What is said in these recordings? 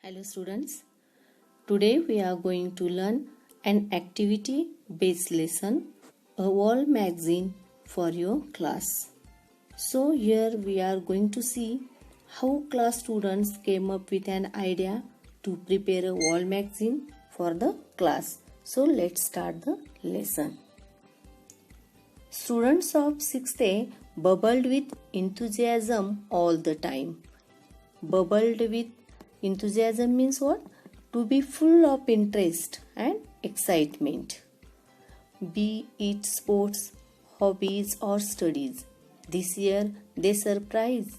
Hello students, today we are going to learn an activity based lesson, a wall magazine for your class. So here we are going to see how class students came up with an idea to prepare a wall magazine for the class. So let's start the lesson. Students of 6th A bubbled with enthusiasm all the time. Bubbled with enthusiasm means what? To be full of interest and excitement. Be it sports, hobbies or studies. This year they surprised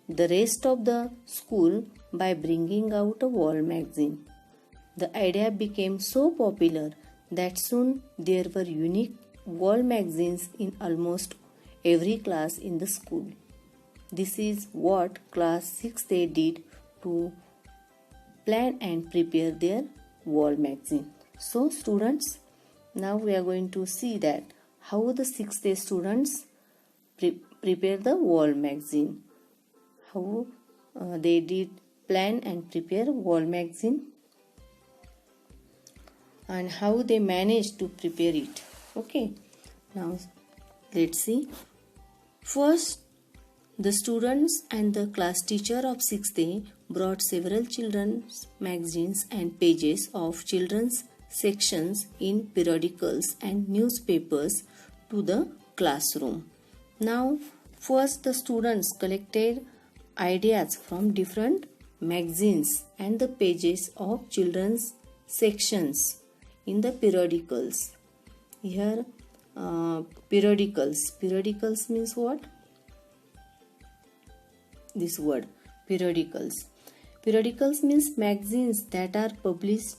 the rest of the school by bringing out a wall magazine. The idea became so popular that soon there were unique wall magazines in almost every class in the school. This is what class 6A did to plan and prepare their wall magazine. So students, now we are going to see that how the 6th students prepare the wall magazine. How they did plan and prepare wall magazine and how they managed to prepare it. Okay, now let's see. First, the students and the class teacher of 6th A brought several children's magazines and pages of children's sections in periodicals and newspapers to the classroom. Now, first the students collected ideas from different magazines and the pages of children's sections in the periodicals. Here, periodicals means what? This word, periodicals. Periodicals means magazines that are published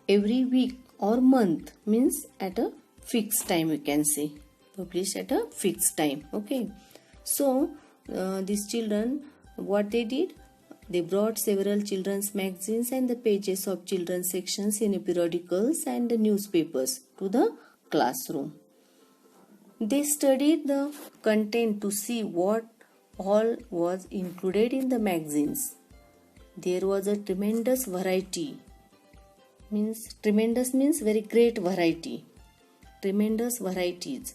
every week or month, means at a fixed time, we can say. Published at a fixed time. Okay. So, these children, what they did? They brought several children's magazines and the pages of children's sections in periodicals and the newspapers to the classroom. They studied the content to see what all was included in the magazines. There was a tremendous variety. Tremendous means very great variety. Tremendous varieties.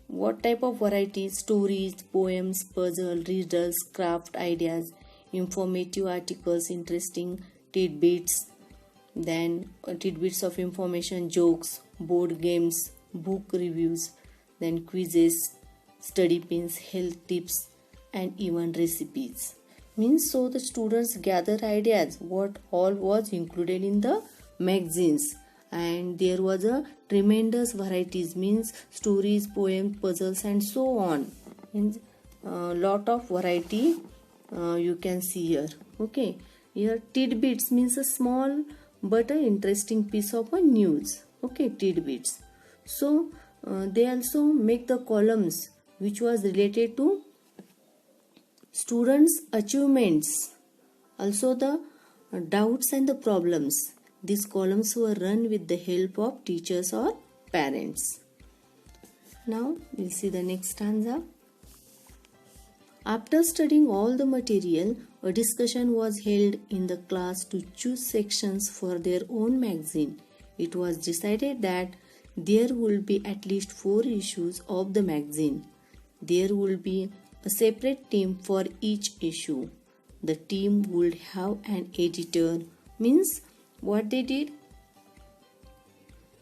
What type of varieties? Stories, poems, puzzle, riddles, craft ideas, informative articles, interesting tidbits, then tidbits of information, jokes, board games, book reviews, then quizzes, study pins, health tips, and even recipes. So the students gather ideas what all was included in the magazines, and there was a tremendous varieties, means stories, poems, puzzles and so on. Lot of variety you can see here. Okay, here tidbits means a small but a interesting piece of a news. Okay, tidbits. So they also make the columns which was related to students' achievements, also the doubts and the problems. These columns were run with the help of teachers or parents. Now we'll see the next stanza. After studying all the material, a discussion was held in the class to choose sections for their own magazine. It was decided that there will be at least 4 issues of the magazine. There will be a separate team for each issue. The team would have an editor. Means what they did?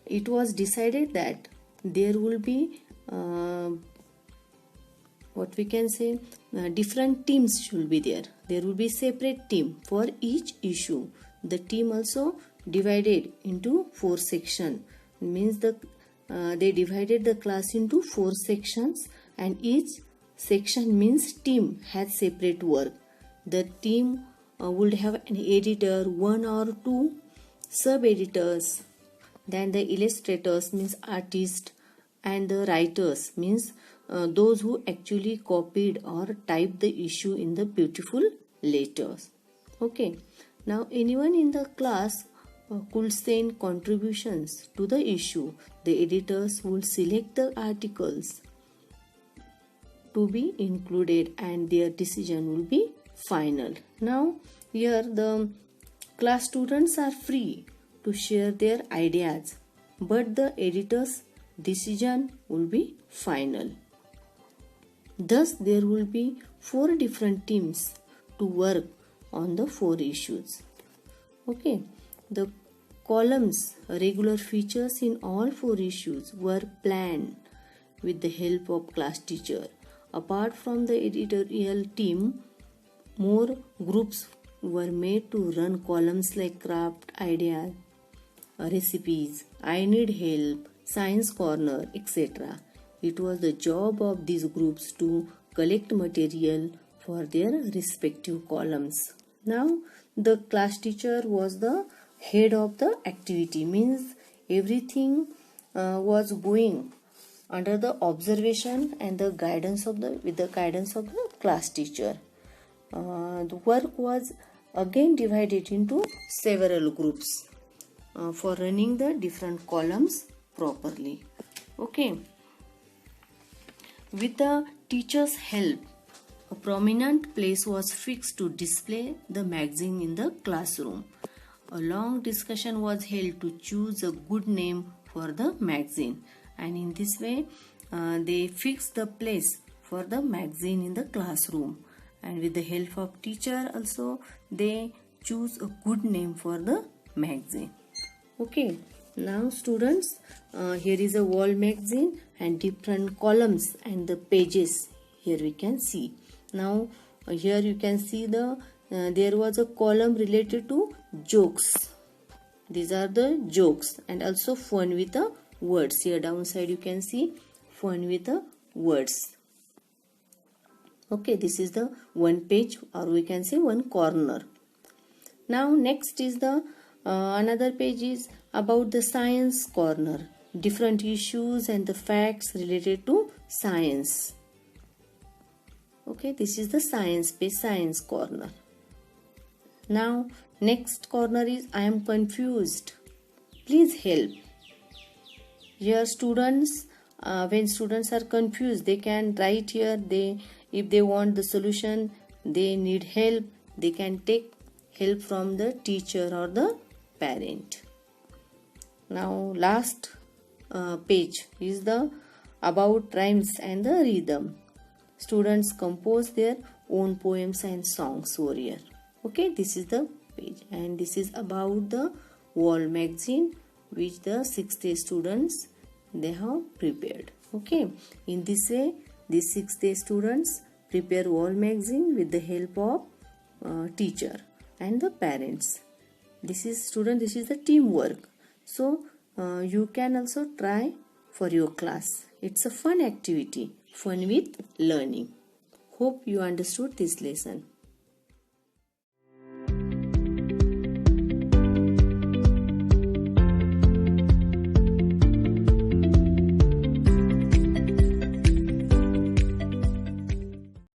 It was decided that there will be what we can say, different teams should be there. There will be separate team for each issue. The team also divided into 4 sections. Means they divided the class into 4 sections, and each section means team has separate work. The team would have an editor, 1 or 2 sub-editors, then the illustrators means artists, and the writers means those who actually copied or typed the issue in the beautiful letters. Okay, now anyone in the class could send contributions to the issue. The editors would select the articles to be included and their decision will be final. Now here the Class students are free to share their ideas, but the editor's decision will be final. Thus, there will be 4 different teams to work on the 4 issues. Okay, the columns, regular features in all 4 issues were planned with the help of class teacher. Apart from the editorial team, more groups were made to run columns like craft ideas, recipes, I need help, science corner, etc. It was the job of these groups to collect material for their respective columns. Now, the class teacher was the head of the activity, means everything was going under the observation and the guidance of the class teacher. The work was again divided into several groups for running the different columns properly. Okay. With the teacher's help, a prominent place was fixed to display the magazine in the classroom. A long discussion was held to choose a good name for the magazine, and in this way they fixed the place for the magazine in the classroom, and with the help of teacher also they choose a good name for the magazine. Okay, now students, here is a wall magazine and different columns and the pages here we can see. Now here you can see there was a column related to jokes. These are the jokes, and also fun with the words. Here downside you can see fun with the words. Okay, this is the one page, or we can say one corner. Now next is the another page is about the science corner. Different issues and the facts related to science. Okay, this is the science page, science corner. Now next corner is I am confused, please help. Here students, when students are confused, they can write here. If they want the solution, they need help, they can take help from the teacher or the parent. Now last page is the about rhymes and the rhythm. Students compose their own poems and songs over here. Okay, this is the page, and this is about the wall magazine which the 6th day students they have prepared. Okay, in this way these 6th day students prepare wall magazine with the help of teacher and the parents. This is the teamwork. So you can also try for your class. It's a fun activity, fun with learning. Hope you understood this lesson.